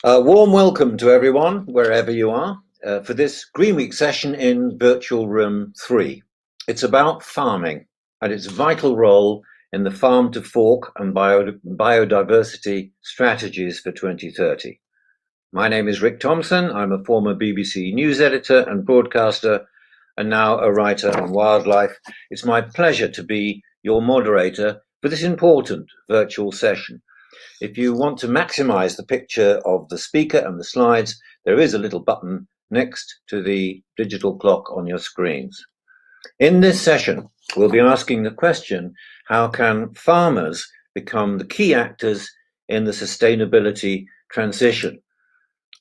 A warm welcome to everyone, wherever you are, for this Green Week session in Virtual Room 3. It's about farming and its vital role in the farm to fork and biodiversity strategies for 2030. My name is Rick Thompson. I'm a former BBC News editor and broadcaster, and now a writer on wildlife. It's my pleasure to be your moderator for this important virtual session. If you want to maximize the picture of the speaker and the slides, there is a little button next to the digital clock on your screens. In this session, we'll be asking the question, how can farmers become the key actors in the sustainability transition?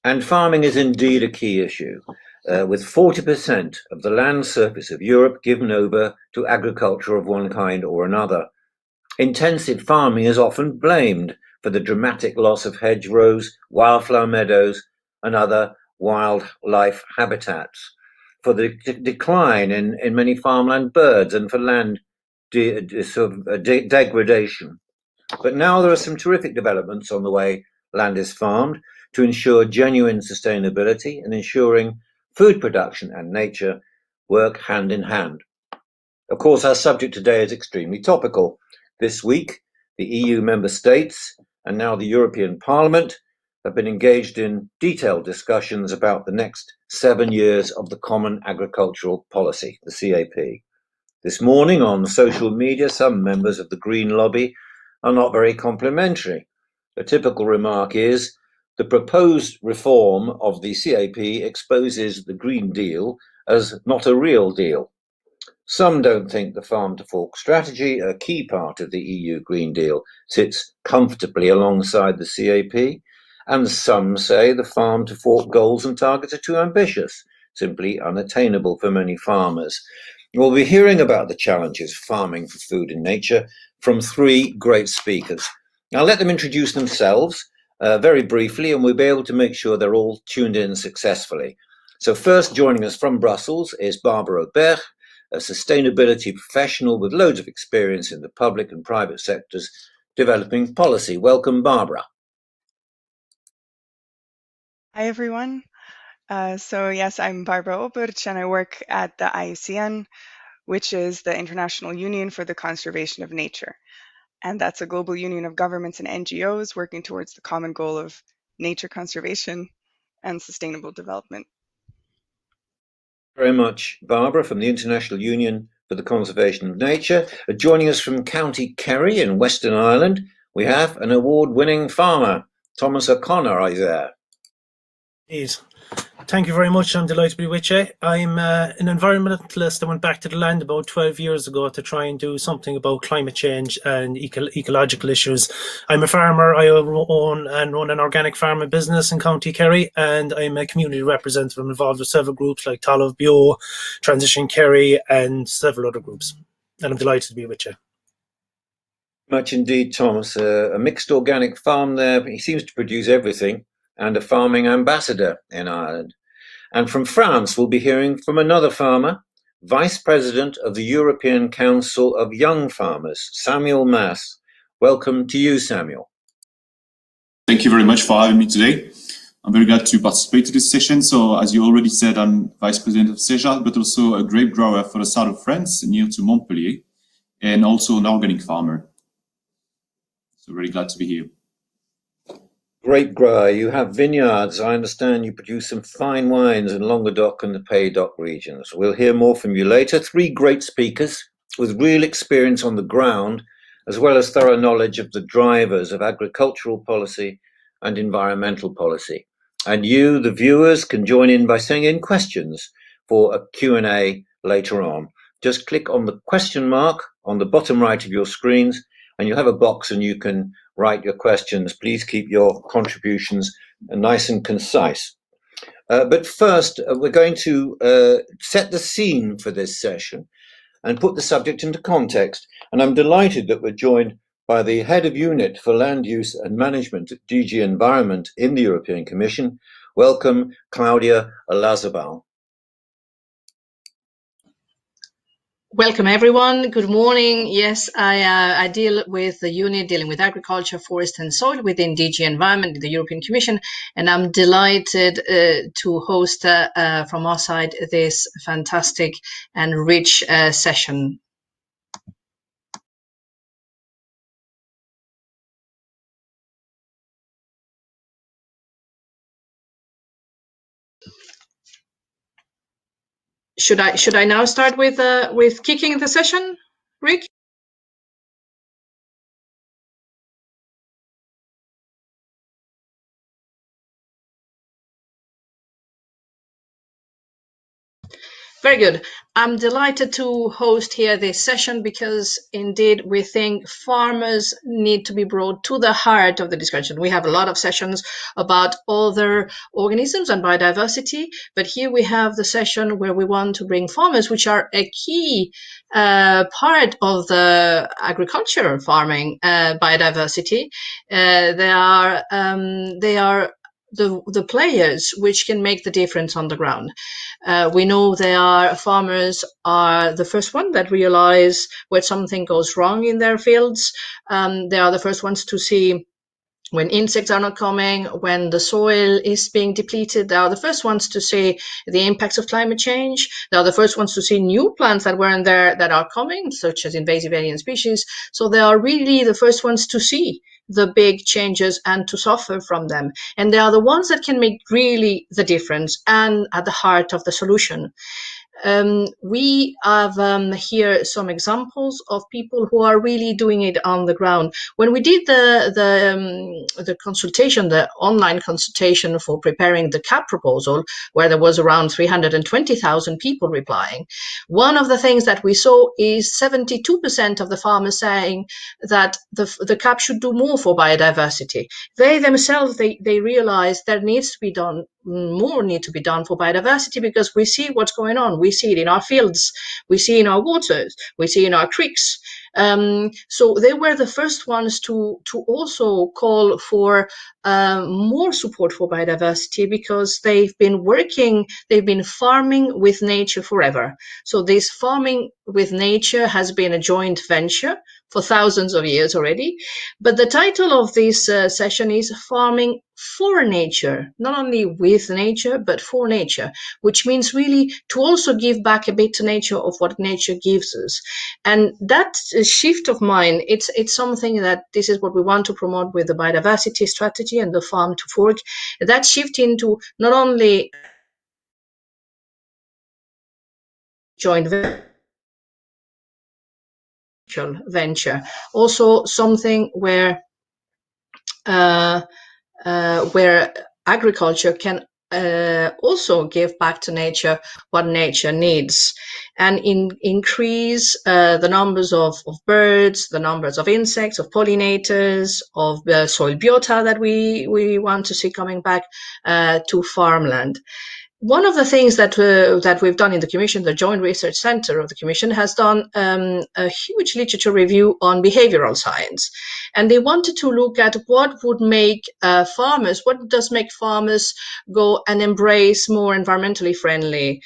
And farming is indeed a key issue, with 40% of the land surface of Europe given over to agriculture of one kind or another. Intensive farming is often blamed for the dramatic loss of hedgerows, wildflower meadows, and other wildlife habitats, for the decline in many farmland birds, and for land degradation. But now there are some terrific developments on the way land is farmed to ensure genuine sustainability and ensuring food production and nature work hand in hand. Of course, our subject today is extremely topical. This week, the EU member states and now the European Parliament have been engaged in detailed discussions about the next 7 years of the Common Agricultural Policy, the CAP. This morning on social media, some members of the Green lobby are not very complimentary. A typical remark is, the proposed reform of the CAP exposes the Green Deal as not a real deal. Some don't think the farm to fork strategy, a key part of the EU Green Deal, sits comfortably alongside the CAP, and some say the farm to fork goals and targets are too ambitious, simply unattainable for many farmers. We'll be hearing about the challenges of farming for food and nature from three great speakers. I'll let them introduce themselves very briefly, and we'll be able to make sure they're all tuned in successfully. So first, joining us from Brussels is Barbara Aubert, a sustainability professional with loads of experience in the public and private sectors developing policy. Welcome, Barbara. Hi, everyone. Yes, I'm Barbara Obert, and I work at the IUCN, which is the International Union for the Conservation of Nature. And that's a global union of governments and NGOs working towards the common goal of nature conservation and sustainable development. Very much, Barbara, from the International Union for the Conservation of Nature. Joining us from County Kerry in Western Ireland, we have an award-winning farmer, Thomas O'Connor. Are you there? Please. Thank you very much. I'm delighted to be with you. I'm an environmentalist. I went back to the land about 12 years ago to try and do something about climate change and ecological issues. I'm a farmer. I own and run an organic farming business in County Kerry, and I'm a community representative. I'm involved with several groups like Talamh Bio, Transition Kerry, and several other groups. And I'm delighted to be with you. Much indeed, Thomas. A mixed organic farm there, but he seems to produce everything, and a farming ambassador in Ireland. And from France, we'll be hearing from another farmer, Vice President of the European Council of Young Farmers, Samuel Mas. Welcome to you, Samuel. Thank you very much for having me today. I'm very glad to participate in this session. So as you already said, I'm Vice President of Sejal, but also a grape grower for the south of France, near to Montpellier, and also an organic farmer. So very glad to be here. Grape grower, you have vineyards. I understand you produce some fine wines in Languedoc and the Pays d'Oc regions. We'll hear more from you later. Three great speakers with real experience on the ground, as well as thorough knowledge of the drivers of agricultural policy and environmental policy. And you, the viewers, can join in by sending in questions for a Q&A later on. Just click on the question mark on the bottom right of your screens, and you have a box and you can write your questions. Please keep your contributions nice and concise. But first, we're going to set the scene for this session and put the subject into context. And I'm delighted that we're joined by the Head of Unit for Land Use and Management at DG Environment in the European Commission. Welcome, Claudia Olazabal. Welcome everyone. Good morning. Yes, I deal with the unit dealing with agriculture, forest and soil within DG Environment, the European Commission, and I'm delighted to host from our side this fantastic and rich session. Should I now start with kicking the session, Rick? Very good. I'm delighted to host here this session because indeed we think farmers need to be brought to the heart of the discussion. We have a lot of sessions about other organisms and biodiversity, but here we have the session where we want to bring farmers, which are a key part of the agriculture farming biodiversity. They are the players which can make the difference on the ground. We know farmers are the first one that realize when something goes wrong in their fields. They are the first ones to see when insects are not coming, when the soil is being depleted. They are the first ones to see the impacts of climate change. They are the first ones to see new plants that weren't there that are coming, such as invasive alien species. So they are really the first ones to see the big changes and to suffer from them. And they are the ones that can make really the difference and at the heart of the solution. We have here some examples of people who are really doing it on the ground. When we did the consultation, the online consultation for preparing the CAP proposal, where there was around 320,000 people replying, one of the things that we saw is 72% of the farmers saying that the CAP should do more for biodiversity. They themselves, they realize there needs to be done more need to be done for biodiversity because we see what's going on. We see it in our fields, we see in our waters, we see in our creeks. So they were the first ones to also call for more support for biodiversity because they've been farming with nature forever. So this farming with nature has been a joint venture for thousands of years already. But the title of this session is Farming for Nature, not only with nature, but for nature, which means really to also give back a bit to nature of what nature gives us. And that shift of mind, it's something that this is what we want to promote with the biodiversity strategy and the farm to fork. That shift into not only joint venture, also something where agriculture can also give back to nature what nature needs and increase the numbers of birds, the numbers of insects, of pollinators, of the soil biota that we want to see coming back to farmland. One of the things that we've done in the Commission, the Joint Research Centre of the Commission, has done a huge literature review on behavioral science. And they wanted to look at what would make what does make farmers go and embrace more environmentally friendly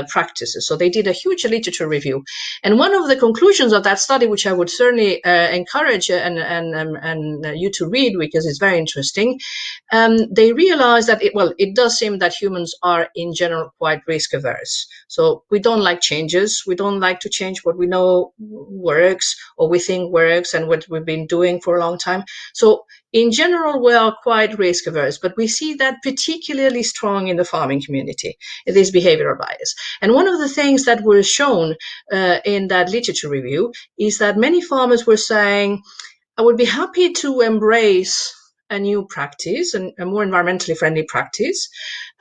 practices. So they did a huge literature review. And one of the conclusions of that study, which I would certainly encourage and you to read because it's very interesting, they realized that it does seem that humans are in general quite risk averse. So we don't like changes. We don't like to change what we know works or we think works and what we've been doing for a long time. So in general, we are quite risk averse, but we see that particularly strong in the farming community, this behavioral bias. And one of the things that was shown in that literature review is that many farmers were saying, I would be happy to embrace a new practice, and a more environmentally friendly practice.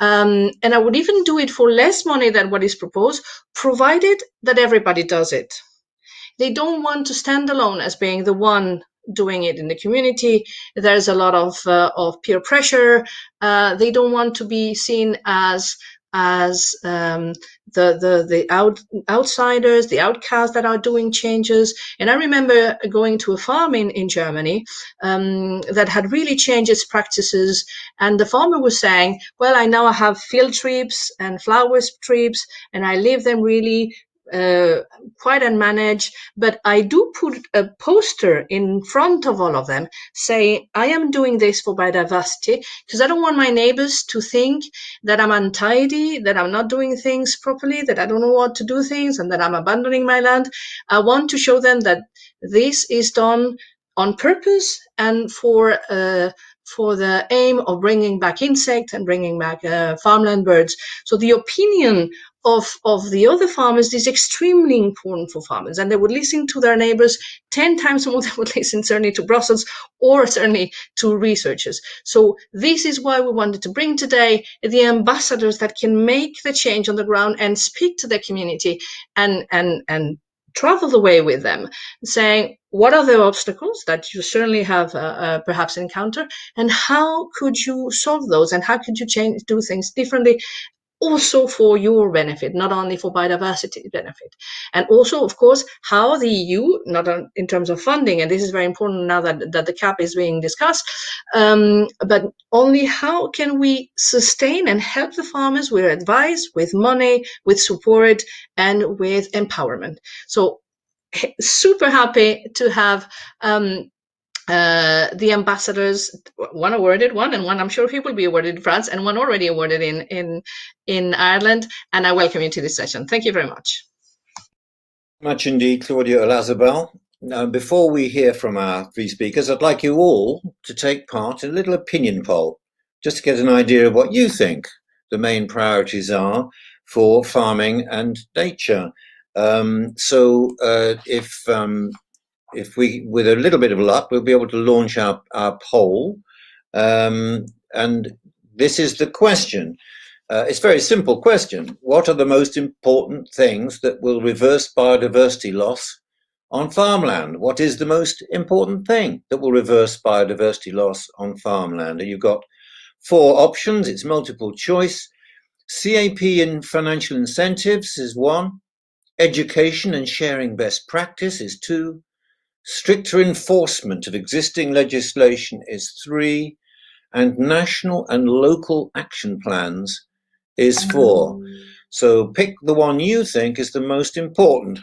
And I would even do it for less money than what is proposed, provided that everybody does it. They don't want to stand alone as being the one doing it in the community. There's a lot of peer pressure. They don't want to be seen as the outsiders, the outcasts that are doing changes. And I remember going to a farm in Germany that had really changed its practices. And the farmer was saying, well, I now have field trips and flower trips, and I leave them really quite unmanaged, but I do put a poster in front of all of them saying, I am doing this for biodiversity because I don't want my neighbors to think that I'm untidy, that I'm not doing things properly, that I don't know what to do things, and that I'm abandoning my land. I want to show them that this is done on purpose and for the aim of bringing back insects and bringing back farmland birds. So the opinion of the other farmers is extremely important for farmers, and they would listen to their neighbors 10 times more than they would listen certainly to Brussels or certainly to researchers. So this is why we wanted to bring today the ambassadors that can make the change on the ground and speak to the community and travel the way with them, saying what are the obstacles that you certainly have perhaps encountered, and how could you solve those, and how could you do things differently, also for your benefit, not only for biodiversity benefit. And also, of course, how the EU, not in terms of funding, and this is very important now that the CAP is being discussed, but only how can we sustain and help the farmers with advice, with money, with support, and with empowerment. So super happy to have the ambassadors, one awarded one, and one I'm sure he will be awarded in France, and one already awarded in Ireland. And I welcome you to this session. Thank you very much. Much indeed, Claudia Olazabal. Now, before we hear from our three speakers, I'd like you all to take part in a little opinion poll, just to get an idea of what you think the main priorities are for farming and nature. If we, with a little bit of luck, we'll be able to launch our poll. And this is the question. It's a very simple question. What are the most important things that will reverse biodiversity loss on farmland? What is the most important thing that will reverse biodiversity loss on farmland? And you've got 4 options. It's multiple choice. CAP and financial incentives is 1. Education and sharing best practice is 2. Stricter enforcement of existing legislation is 3, and national and local action plans is 4. So pick the one you think is the most important.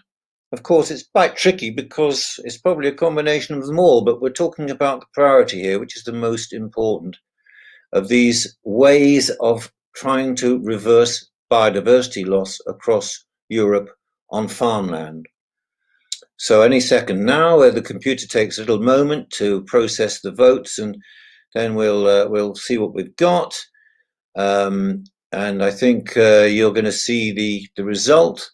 Of course, it's quite tricky because it's probably a combination of them all, but we're talking about the priority here, which is the most important of these ways of trying to reverse biodiversity loss across Europe on farmland. So any second now, the computer takes a little moment to process the votes, and then we'll see what we've got. And I think you're going to see the result.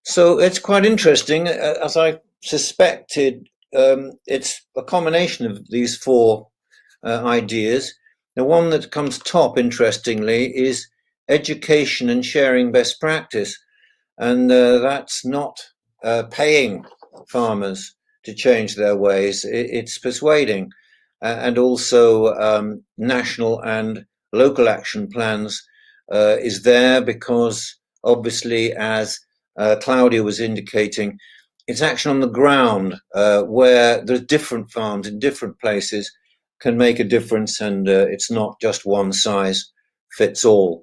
So it's quite interesting. As I suspected, it's a combination of these 4 ideas. The one that comes top, interestingly, is education and sharing best practice. And that's not paying farmers to change their ways. It's persuading. And also national and local action plans is there because obviously, as Claudia was indicating, it's action on the ground where there's different farms in different places can make a difference, and it's not just one size fits all.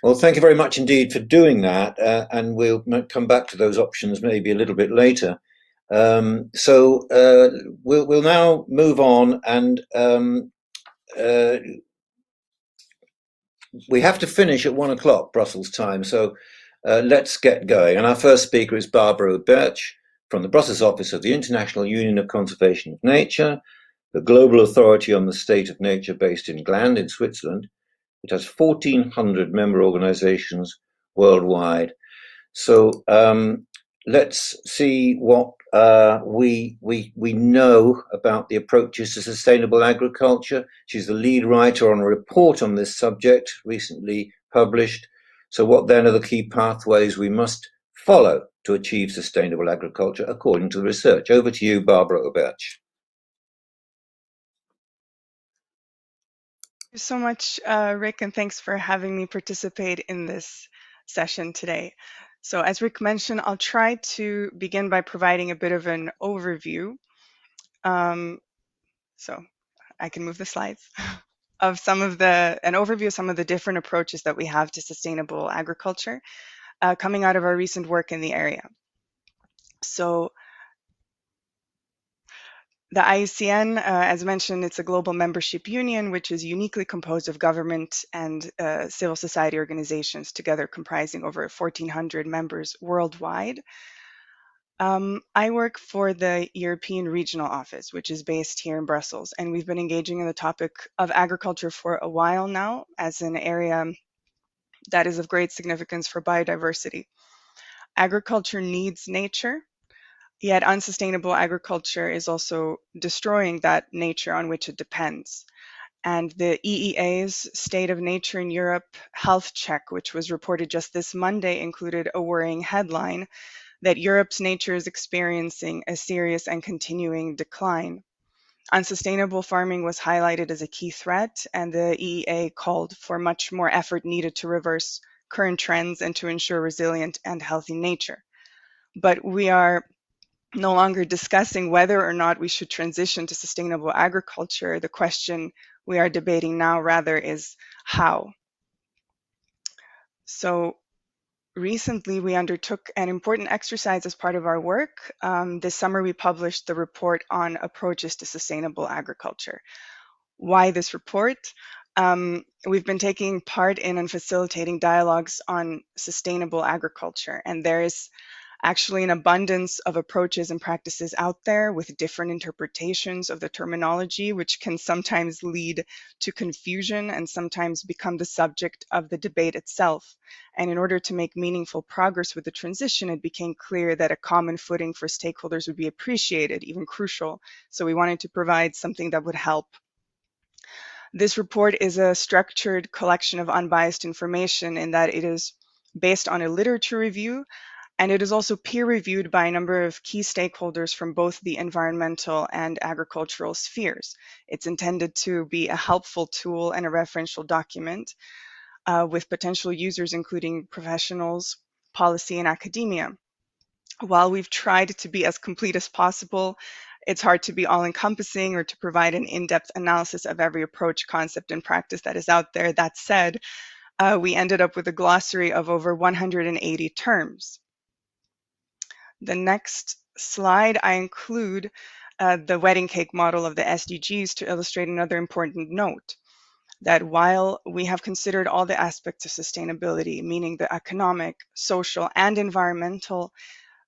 Well, thank you very much indeed for doing that, and we'll come back to those options maybe a little bit later. So we'll now move on, and we have to finish at 1 o'clock Brussels time, so let's get going. And our first speaker is Barbara Birch from the Brussels office of the International Union of Conservation of Nature, the global authority on the state of nature based in Gland in Switzerland. It has 1,400 member organizations worldwide. So let's see what we know about the approaches to sustainable agriculture. She's the lead writer on a report on this subject recently published. So what then are the key pathways we must follow to achieve sustainable agriculture according to the research? Over to you, Barbara Oberch. Thank you so much, Rick, and thanks for having me participate in this session today. So as Rick mentioned, I'll try to begin by providing a bit of an overview. So I can move the slides of an overview of some of the different approaches that we have to sustainable agriculture. coming out of our recent work in the area. So the IUCN, as mentioned, it's a global membership union, which is uniquely composed of government and civil society organizations, together comprising over 1,400 members worldwide. I work for the European Regional Office, which is based here in Brussels, and we've been engaging in the topic of agriculture for a while now as an area that is of great significance for biodiversity. Agriculture needs nature, yet unsustainable agriculture is also destroying that nature on which it depends. And the EEA's State of Nature in Europe health check, which was reported just this Monday, included a worrying headline that Europe's nature is experiencing a serious and continuing decline. Unsustainable farming was highlighted as a key threat, and the EEA called for much more effort needed to reverse current trends and to ensure resilient and healthy nature. But we are no longer discussing whether or not we should transition to sustainable agriculture. The question we are debating now rather is how. So recently we undertook an important exercise as part of our work. This summer we published the report on approaches to sustainable agriculture. Why this report? We've been taking part in and facilitating dialogues on sustainable agriculture, and there is actually an abundance of approaches and practices out there with different interpretations of the terminology, which can sometimes lead to confusion and sometimes become the subject of the debate itself. And in order to make meaningful progress with the transition, it became clear that a common footing for stakeholders would be appreciated, even crucial. So we wanted to provide something that would help. This report is a structured collection of unbiased information in that it is based on a literature review, and it is also peer-reviewed by a number of key stakeholders from both the environmental and agricultural spheres. It's intended to be a helpful tool and a referential document with potential users, including professionals, policy, and academia. While we've tried to be as complete as possible, it's hard to be all-encompassing or to provide an in-depth analysis of every approach, concept, and practice that is out there. That said, we ended up with a glossary of over 180 terms. The next slide, I include the wedding cake model of the SDGs to illustrate another important note, that while we have considered all the aspects of sustainability, meaning the economic, social, and environmental,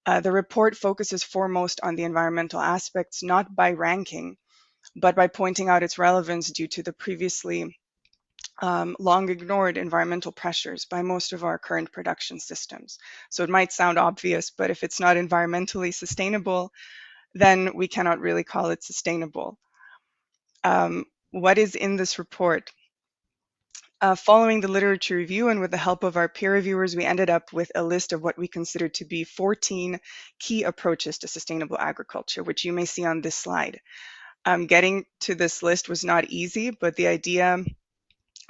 the report focuses foremost on the environmental aspects, not by ranking, but by pointing out its relevance due to the previously long ignored environmental pressures by most of our current production systems. So it might sound obvious, but if it's not environmentally sustainable, then we cannot really call it sustainable. What is in this report? Following the literature review and with the help of our peer reviewers, we ended up with a list of what we consider to be 14 key approaches to sustainable agriculture, which you may see on this slide. Getting to this list was not easy, but the idea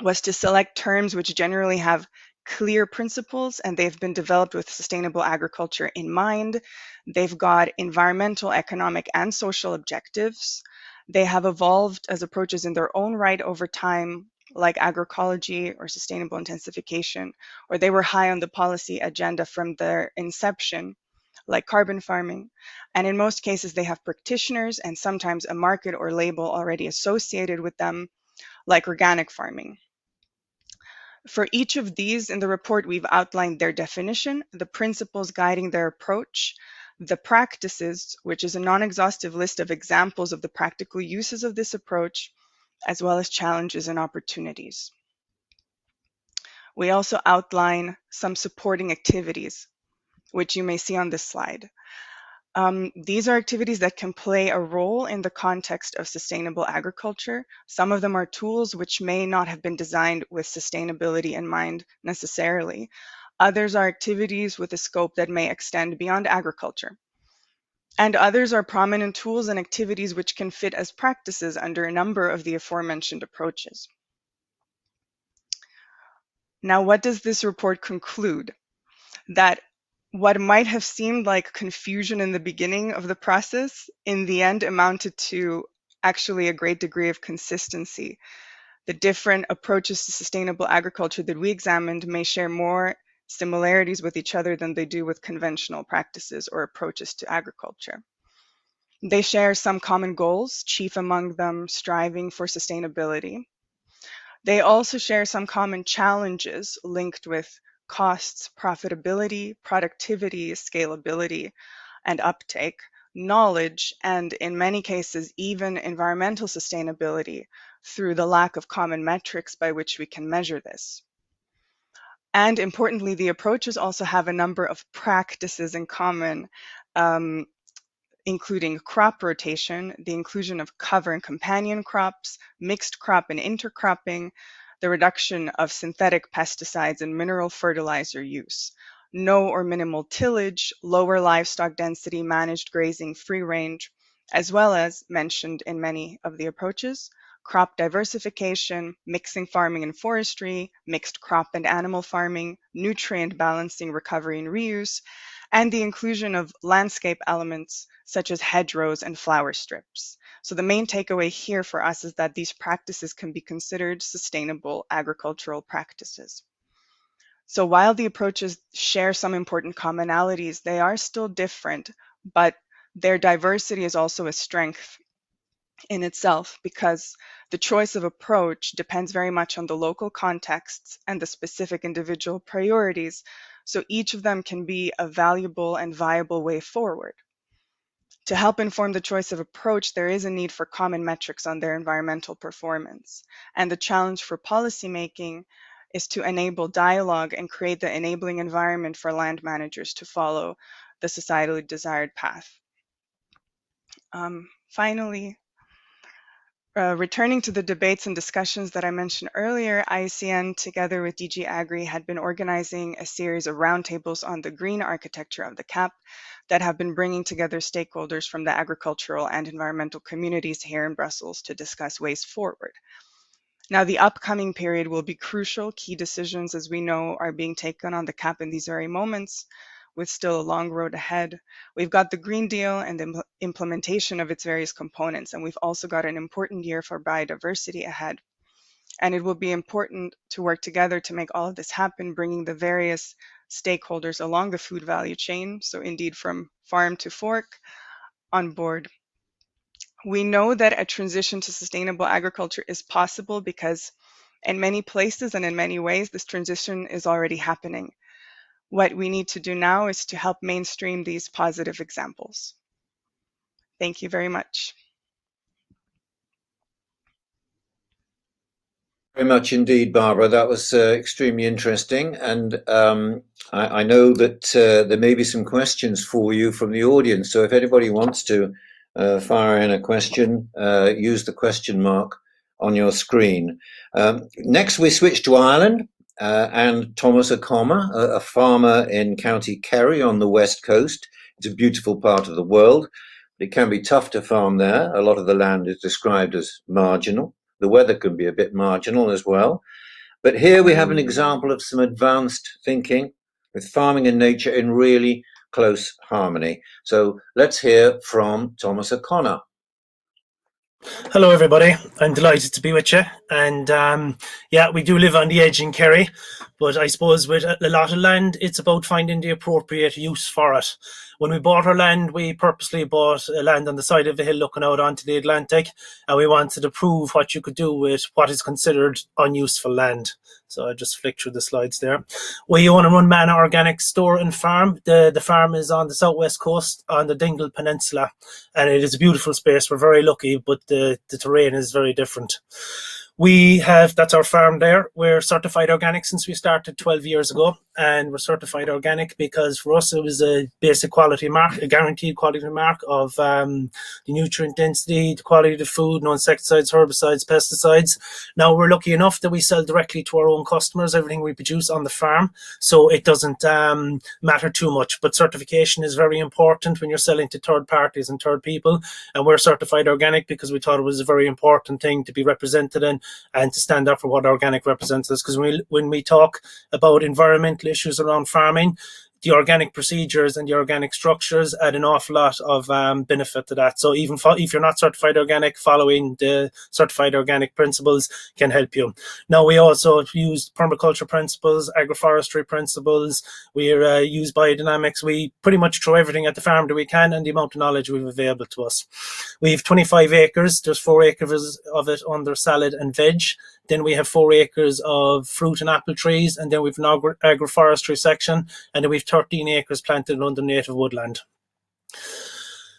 was to select terms which generally have clear principles, and they've been developed with sustainable agriculture in mind. They've got environmental, economic, and social objectives. They have evolved as approaches in their own right over time, like agroecology or sustainable intensification, or they were high on the policy agenda from their inception, like carbon farming. And in most cases, they have practitioners and sometimes a market or label already associated with them, like organic farming. For each of these in the report, we've outlined their definition, the principles guiding their approach, the practices, which is a non-exhaustive list of examples of the practical uses of this approach, as well as challenges and opportunities. We also outline some supporting activities, which you may see on this slide. These are activities that can play a role in the context of sustainable agriculture. Some of them are tools which may not have been designed with sustainability in mind necessarily. Others are activities with a scope that may extend beyond agriculture. And others are prominent tools and activities which can fit as practices under a number of the aforementioned approaches. Now, what does this report conclude? That what might have seemed like confusion in the beginning of the process, in the end amounted to actually a great degree of consistency. The different approaches to sustainable agriculture that we examined may share more similarities with each other than they do with conventional practices or approaches to agriculture. They share some common goals, chief among them striving for sustainability. They also share some common challenges linked with costs, profitability, productivity, scalability, and uptake, knowledge, and in many cases, even environmental sustainability through the lack of common metrics by which we can measure this. And importantly, the approaches also have a number of practices in common, including crop rotation, the inclusion of cover and companion crops, mixed crop and intercropping, the reduction of synthetic pesticides and mineral fertilizer use, no or minimal tillage, lower livestock density, managed grazing, free range, as well as mentioned in many of the approaches, crop diversification, mixing farming and forestry, mixed crop and animal farming, nutrient balancing, recovery and reuse, and the inclusion of landscape elements such as hedgerows and flower strips. So the main takeaway here for us is that these practices can be considered sustainable agricultural practices. So while the approaches share some important commonalities, they are still different, but their diversity is also a strength in itself, because the choice of approach depends very much on the local contexts and the specific individual priorities, so each of them can be a valuable and viable way forward. To help inform the choice of approach, there is a need for common metrics on their environmental performance, and the challenge for policymaking is to enable dialogue and create the enabling environment for land managers to follow the societally desired path. Finally, returning to the debates and discussions that I mentioned earlier, IUCN, together with DG Agri, had been organizing a series of roundtables on the green architecture of the CAP that have been bringing together stakeholders from the agricultural and environmental communities here in Brussels to discuss ways forward. Now, the upcoming period will be crucial. Key decisions, as we know, are being taken on the CAP in these very moments, with still a long road ahead. We've got the Green Deal and the implementation of its various components, and we've also got an important year for biodiversity ahead. And it will be important to work together to make all of this happen, bringing the various stakeholders along the food value chain, so indeed from farm to fork, on board. We know that a transition to sustainable agriculture is possible because in many places and in many ways, this transition is already happening. What we need to do now is to help mainstream these positive examples. Thank you very much. Very much indeed, Barbara. That was extremely interesting. And I know that there may be some questions for you from the audience. So if anybody wants to fire in a question, use the question mark on your screen. Next, we switch to Ireland. And Thomas O'Connor, a farmer in County Kerry on the west coast. It's a beautiful part of the world, but it can be tough to farm there. A lot of the land is described as marginal. The weather can be a bit marginal as well. But here we have an example of some advanced thinking with farming and nature in really close harmony. So let's hear from Thomas O'Connor. Hello everybody, I'm delighted to be with you, and yeah, we do live on the edge in Kerry, but I suppose with a lot of land it's about finding the appropriate use for it. When we bought our land, we purposely bought land on the side of a hill looking out onto the Atlantic, and we wanted to prove what you could do with what is considered unuseful land. So I just flick through the slides there. We own a Runmana organic store and farm. The farm is on the southwest coast on the Dingle Peninsula, and it is a beautiful space. We're very lucky, but the terrain is very different. That's our farm there. We're certified organic since we started 12 years ago, and we're certified organic because for us it was a basic quality mark, a guaranteed quality mark of the nutrient density, the quality of the food, no insecticides, herbicides, pesticides. Now we're lucky enough that we sell directly to our own customers, everything we produce on the farm, so it doesn't matter too much. But certification is very important when you're selling to third parties and third people, and we're certified organic because we thought it was a very important thing to be represented in and to stand up for what organic represents us. Because when we talk about environmental issues around farming, the organic procedures and the organic structures add an awful lot of benefit to that. So even if you're not certified organic, following the certified organic principles can help you. Now, we also use permaculture principles, agroforestry principles. We use biodynamics. We pretty much throw everything at the farm that we can and the amount of knowledge we've available to us. We have 25 acres. There's 4 acres of it under salad and veg. Then we have 4 acres of fruit and apple trees. And then we've an agroforestry section. And then we've 13 acres planted under native woodland.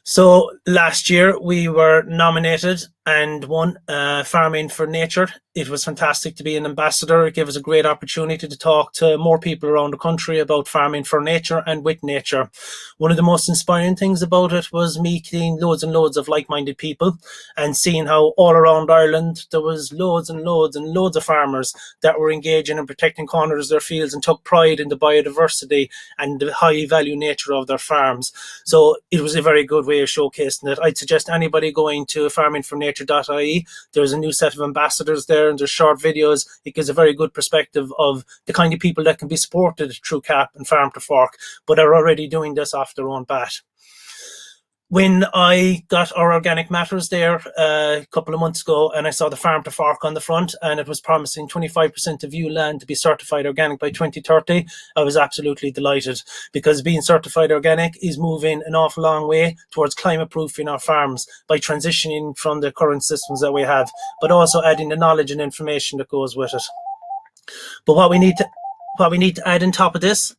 So last year we were nominated and won Farming for Nature. It was fantastic to be an ambassador. It gave us a great opportunity to talk to more people around the country about farming for nature and with nature. One of the most inspiring things about it was meeting loads and loads of like-minded people and seeing how all around Ireland there was loads and loads and loads of farmers that were engaging in protecting corners of their fields and took pride in the biodiversity and the high value nature of their farms. So it was a very good way of showcasing it. I'd suggest anybody going to farmingfornature.ie. There's a new set of ambassadors there and there's short videos. It gives a very good perspective of the kind of people that can be supported through CAP and Farm to Fork, but are already doing this off their own bat. When I got our Organic Matters there a couple of months ago and I saw the Farm to Fork on the front and it was promising 25% of EU land to be certified organic by 2030, I was absolutely delighted, because being certified organic is moving an awful long way towards climate proofing our farms by transitioning from the current systems that we have, but also adding the knowledge and information that goes with it. But what we need to add on top of this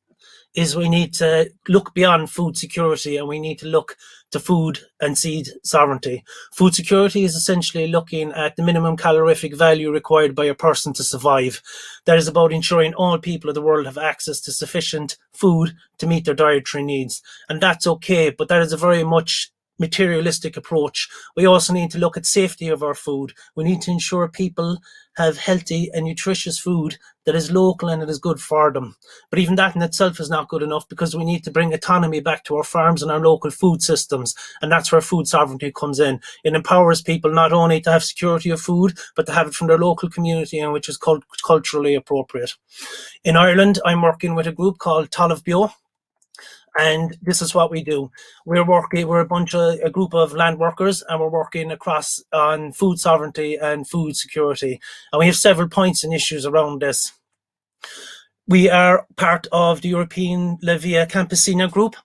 is we need to look beyond food security and we need to look to food and seed sovereignty. Food security is essentially looking at the minimum calorific value required by a person to survive. That is about ensuring all people of the world have access to sufficient food to meet their dietary needs. And that's okay, but that is a very much materialistic approach. We also need to look at safety of our food. We need to ensure people have healthy and nutritious food that is local and that is good for them. But even that in itself is not good enough, because we need to bring autonomy back to our farms and our local food systems. And that's where food sovereignty comes in. It empowers people not only to have security of food, but to have it from their local community, and which is culturally appropriate. In Ireland, I'm working with a group called Talamh Bio. And this is what we do. We're a group of land workers, and we're working across on food sovereignty and food security. And we have several points and issues around this. We are part of the European La Via Campesina group,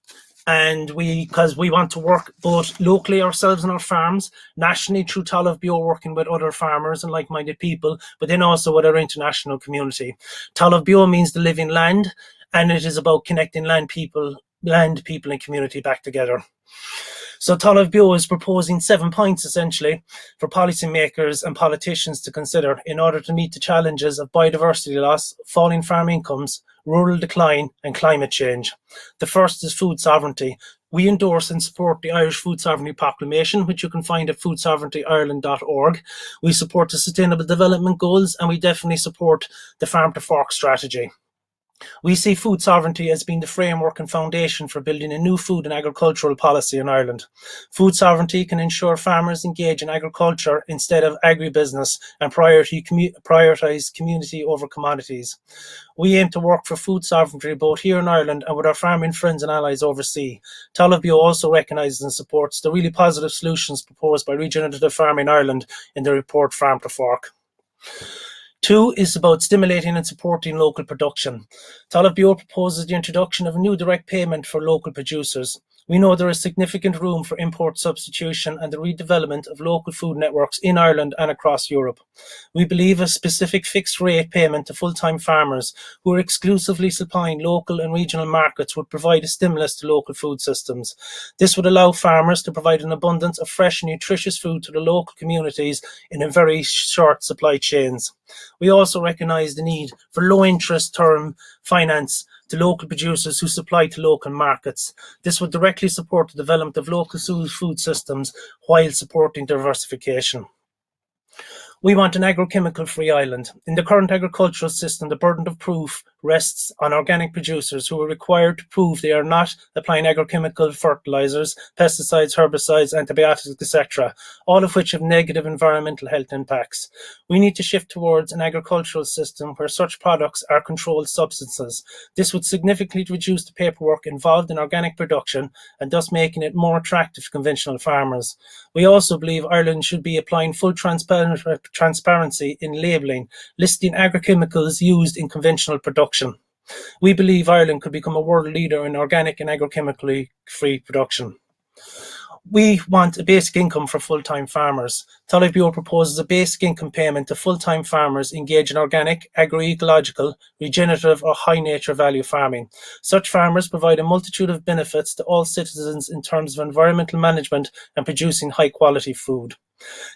and because we want to work both locally ourselves on our farms, nationally through Talamh Bio, working with other farmers and like-minded people, but then also with our international community. Talamh Bio means the living land, and it is about connecting land, people and community back together. So Talamh Bio is proposing 7 points essentially for policymakers and politicians to consider in order to meet the challenges of biodiversity loss, falling farm incomes, rural decline and climate change. The first is food sovereignty. We endorse and support the Irish Food Sovereignty Proclamation, which you can find at foodsovereigntyireland.org. We support the Sustainable Development Goals, and we definitely support the Farm to Fork strategy. We see food sovereignty as being the framework and foundation for building a new food and agricultural policy in Ireland. Food sovereignty can ensure farmers engage in agriculture instead of agribusiness and prioritise community over commodities. We aim to work for food sovereignty both here in Ireland and with our farming friends and allies overseas. Talamh Bio also recognises and supports the really positive solutions proposed by Regenerative Farming Ireland in the report Farm to Fork. 2 is about stimulating and supporting local production. Talamh Bio proposes the introduction of a new direct payment for local producers. We know there is significant room for import substitution and the redevelopment of local food networks in Ireland and across Europe. We believe a specific fixed rate payment to full-time farmers who are exclusively supplying local and regional markets would provide a stimulus to local food systems. This would allow farmers to provide an abundance of fresh and nutritious food to the local communities in a very short supply chains. We also recognise the need for low-interest term finance to local producers who supply to local markets. This would directly support the development of local food systems while supporting diversification. We want an agrochemical-free island. In the current agricultural system, the burden of proof rests on organic producers who are required to prove they are not applying agrochemical fertilizers, pesticides, herbicides, antibiotics, etc., all of which have negative environmental health impacts. We need to shift towards an agricultural system where such products are controlled substances. This would significantly reduce the paperwork involved in organic production and thus making it more attractive to conventional farmers. We also believe Ireland should be applying full transparency in labelling, listing agrochemicals used in conventional production. We believe Ireland could become a world leader in organic and agrochemically free production. We want a basic income for full-time farmers. Tallaght Bio proposes a basic income payment to full-time farmers engaged in organic, agro-ecological, regenerative or high nature value farming. Such farmers provide a multitude of benefits to all citizens in terms of environmental management and producing high-quality food.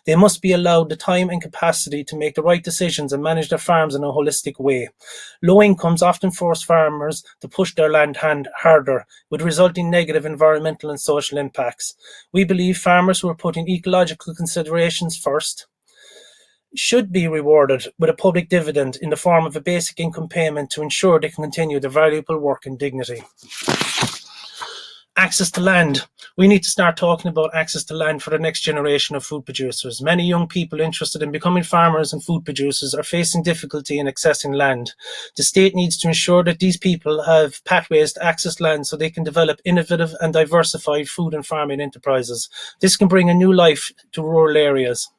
They must be allowed the time and capacity to make the right decisions and manage their farms in a holistic way. Low incomes often force farmers to push their land hand harder, with resulting negative environmental and social impacts. We believe farmers who are putting ecological considerations first should be rewarded with a public dividend in the form of a basic income payment to ensure they can continue their valuable work in dignity. Access to land. We need to start talking about access to land for the next generation of food producers. Many young people interested in becoming farmers and food producers are facing difficulty in accessing land. The state needs to ensure that these people have pathways to access land so they can develop innovative and diversified food and farming enterprises. This can bring a new life to rural areas.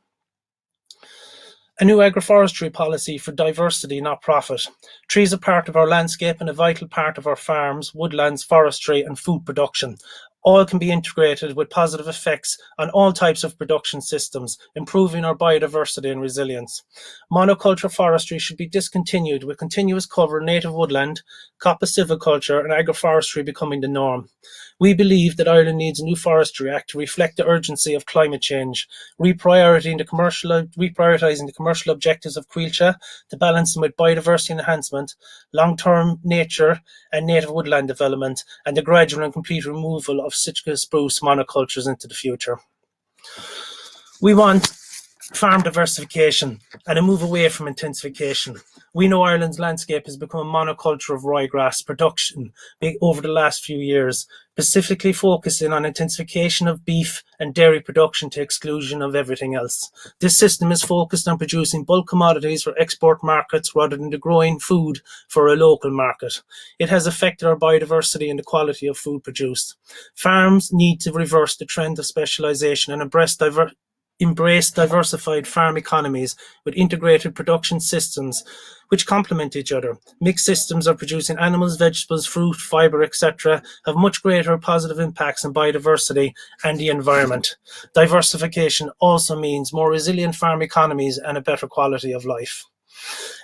A new agroforestry policy for diversity, not profit. Trees are part of our landscape and a vital part of our farms, woodlands, forestry and food production. All can be integrated with positive effects on all types of production systems, improving our biodiversity and resilience. Monoculture forestry should be discontinued with continuous cover of native woodland, coppice silviculture and agroforestry becoming the norm. We believe that Ireland needs a new Forestry Act to reflect the urgency of climate change, reprioritising the commercial objectives of Cuilcha to balance them with biodiversity enhancement, long-term nature and native woodland development, and the gradual and complete removal of Sitka spruce monocultures into the future. We want farm diversification and a move away from intensification. We know Ireland's landscape has become a monoculture of ryegrass production over the last few years, specifically focusing on intensification of beef and dairy production to exclusion of everything else. This system is focused on producing bulk commodities for export markets rather than the growing food for a local market. It has affected our biodiversity and the quality of food produced. Farms need to reverse the trend of specialisation and embrace diversified farm economies with integrated production systems which complement each other. Mixed systems of producing animals, vegetables, fruit, fibre, etc. have much greater positive impacts on biodiversity and the environment. Diversification also means more resilient farm economies and a better quality of life.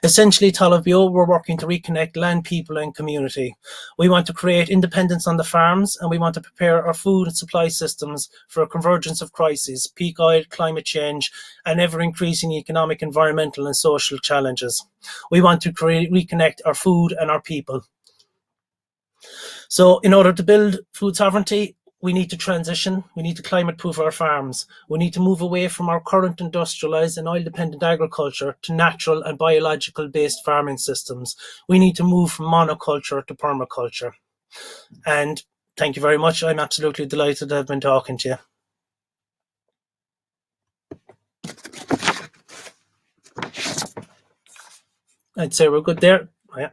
Essentially, Tallaght Bio, we're working to reconnect land, people and community. We want to create independence on the farms and we want to prepare our food and supply systems for a convergence of crises, peak oil, climate change and ever-increasing economic, environmental and social challenges. We want to reconnect our food and our people. So in order to build food sovereignty, we need to transition, we need to climate-proof our farms. We need to move away from our current industrialised and oil-dependent agriculture to natural and biological-based farming systems. We need to move from monoculture to permaculture. And thank you very much. I'm absolutely delighted to have been talking to you. I'd say we're good there. Yeah.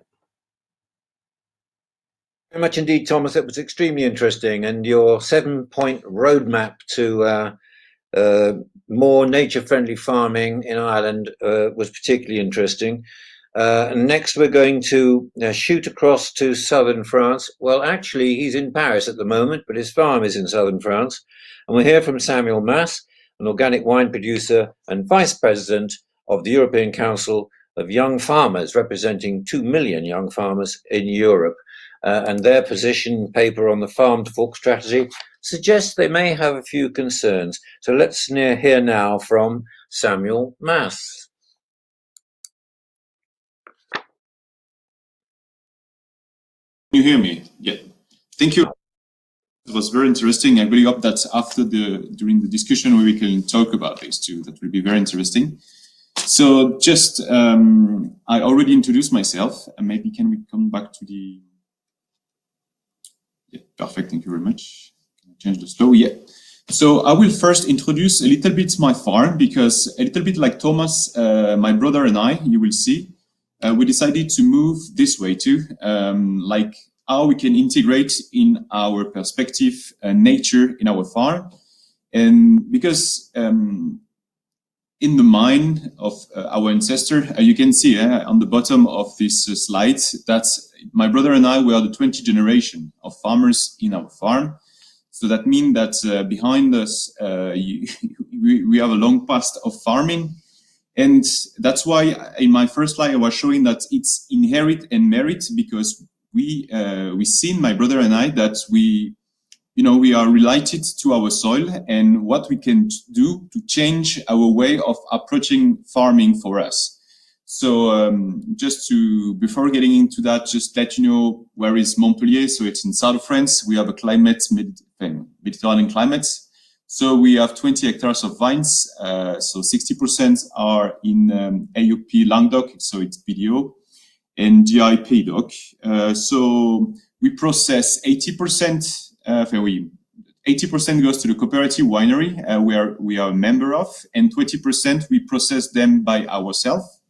Very much indeed, Thomas. It was extremely interesting, and your 7-point roadmap to more nature-friendly farming in Ireland was particularly interesting. And next, we're going to shoot across to southern France. Well, actually, he's in Paris at the moment, but his farm is in southern France. And we'll hear from Samuel Mas, an organic wine producer and vice president of the European Council of Young Farmers, representing 2 million young farmers in Europe. And their position paper on the farm to fork strategy suggests they may have a few concerns. So let's hear now from Samuel Mas. Can you hear me? Yeah. Thank you. It was very interesting. I really hope that during the discussion we can talk about these two. That will be very interesting. So just, I already introduced myself, and maybe can we come back to the, yeah, perfect, thank you very much. Change the slow, yeah. So I will first introduce a little bit my farm, because a little bit like Thomas, my brother and I, you will see, we decided to move this way too, like how we can integrate in our perspective nature in our farm. And because in the mind of our ancestor, you can see on the bottom of this slide that my brother and I were the 20th generation of farmers in our farm. So that means that behind us, we have a long past of farming. And that's why in my first slide, I was showing that it's inherit and merit, because we seen, my brother and I, that we are related to our soil and what we can do to change our way of approaching farming for us. So before getting into that, just let you know where is Montpellier. So it's in south of France. We have a climate, Mediterranean climate. So we have 20 hectares of vines. So 60% are in AOP Languedoc, so it's BDO, and GI PAYDOC. So we process 80%. 80% goes to the cooperative winery where we are a member of, and 20% we process them by ourselves.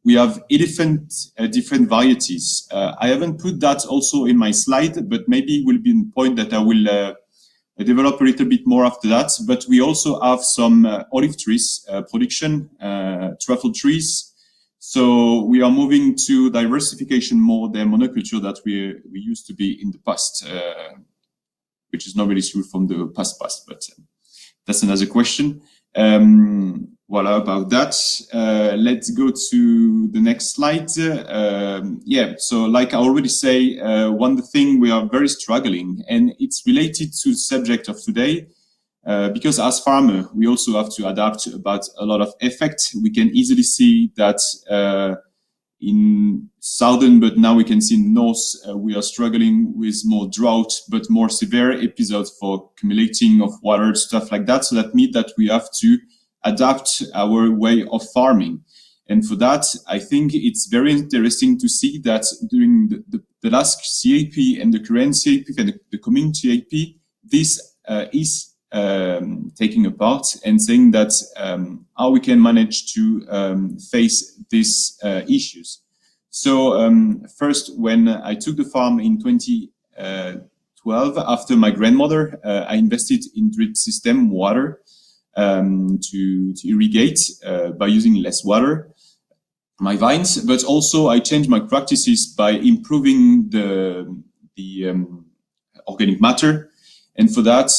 We have 11 different varieties. I haven't put that also in my slide, but maybe it will be a point that I will develop a little bit more after that. But we also have some olive trees production, truffle trees. So we are moving to diversification more than monoculture that we used to be in the past. Which is not really true from the past, but that's another question. Voila about that. Let's go to the next slide. Yeah, so like I already say, one thing we are very struggling, and it's related to the subject of today, because as farmer, we also have to adapt about a lot of effect. We can easily see that in southern, but now we can see in north, we are struggling with more drought, but more severe episodes for accumulating of water, stuff like that. So that means that we have to adapt our way of farming. And for that, I think it's very interesting to see that during the last CAP and the current CAP and the coming CAP, this is taking a part and saying that how we can manage to face these issues. So first, when I took the farm in 2012, after my grandmother, I invested in drip system water to irrigate by using less water my vines, but also I changed my practices by improving the organic matter. And for that,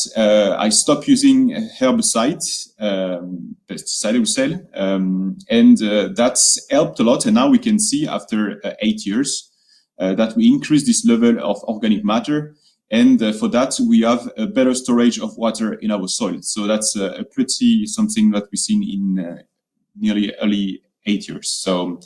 I stopped using herbicides, pesticide, I would say, and that's helped a lot. And now we can see after 8 years that we increase this level of organic matter. And for that, we have a better storage of water in our soil. So that's a pretty something that we've seen in nearly early 8 years. So,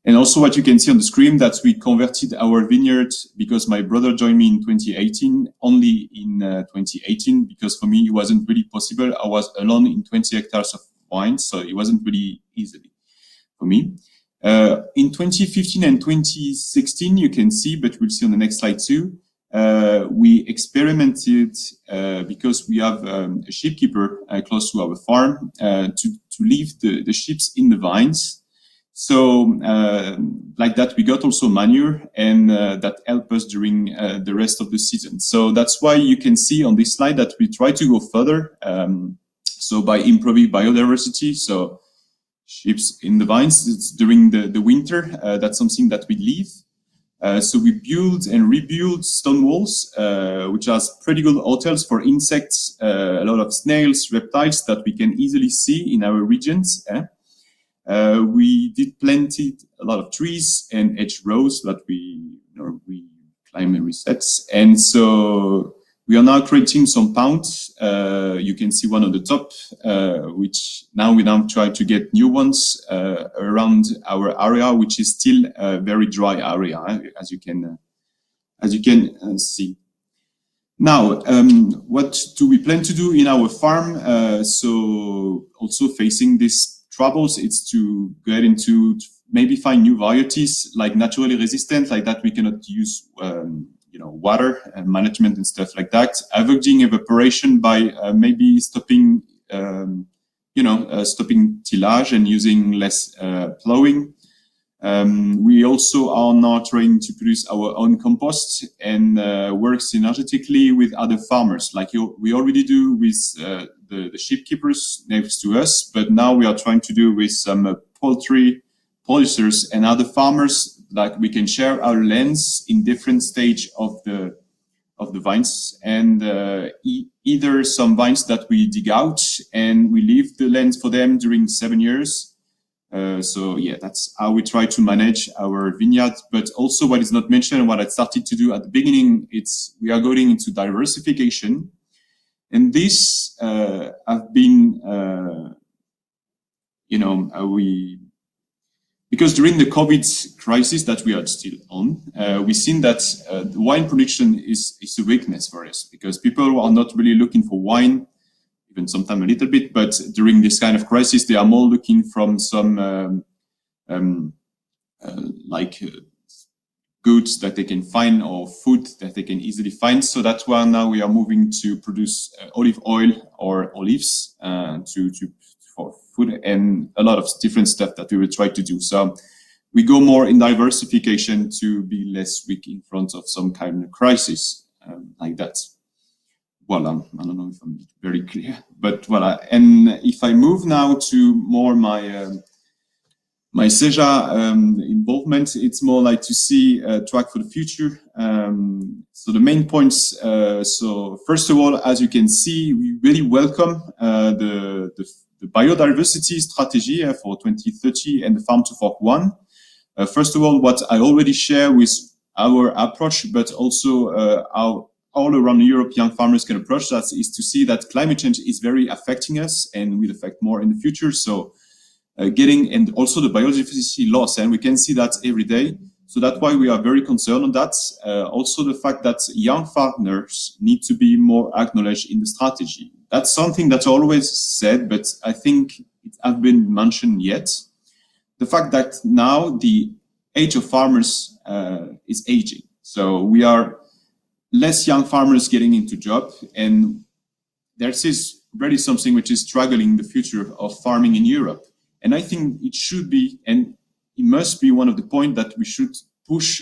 and also what you can see on the screen that we converted our vineyard because my brother joined me in 2018, only in 2018, because for me, it wasn't really possible. I was alone in 20 hectares of wine, so it wasn't really easy for me. In 2015 and 2016, you can see, but we'll see on the next slide too, we experimented because we have a sheepkeeper close to our farm to leave the sheep in the vines. So like that, we got also manure, and that helped us during the rest of the season. So that's why you can see on this slide that we try to go further. So by improving biodiversity, so sheep in the vines during the winter, that's something that we leave. So we build and rebuild stone walls, which are pretty good hotels for insects, a lot of snails, reptiles that we can easily see in our regions. We did planted a lot of trees and hedgerows that we climb and resets. And so we are now creating some ponds. You can see one on the top, which now we try to get new ones around our area, which is still a very dry area, as you can see. Now, what do we plan to do in our farm? So also facing this troubles. It's to get into maybe find new varieties like naturally resistant, like that we cannot use water and management and stuff like that. Avoiding evaporation by maybe stopping stopping tillage and using less plowing. We also are now trying to produce our own compost and work synergetically with other farmers, like we already do with the sheep keepers next to us, but now we are trying to do with some poultry producers and other farmers. Like we can share our lands in different stage of the vines, and either some vines that we dig out and we leave the lands for them during 7 years. So yeah, that's how we try to manage our vineyard. But also what is not mentioned and what I started to do at the beginning, we are going into diversification. And this have been, because during the COVID crisis that we are still on, we've seen that the wine production is a weakness for us, because people are not really looking for wine, even sometimes a little bit, but during this kind of crisis, they are more looking from some goods that they can find or food that they can easily find. So that's why now we are moving to produce olive oil or olives for food, and a lot of different stuff that we will try to do. So we go more in diversification to be less weak in front of some kind of crisis like that. Voila, I don't know if I'm very clear, but voila. And if I move now to more my SEJA involvement, it's more like to see track for the future. So the main points, so first of all, as you can see, we really welcome the biodiversity strategy for 2030 and the Farm to Fork 1. First of all, what I already share with our approach, but also how all around Europe young farmers can approach that, is to see that climate change is very affecting us and will affect more in the future. So and also the biodiversity loss, and we can see that every day. So that's why we are very concerned on that. Also the fact that young farmers need to be more acknowledged in the strategy. That's something that's always said, but I think it has been mentioned yet. The fact that now the age of farmers is aging. So we are less young farmers getting into job, and there's really something which is struggling the future of farming in Europe. And I think it should be, and it must be, one of the points that we should push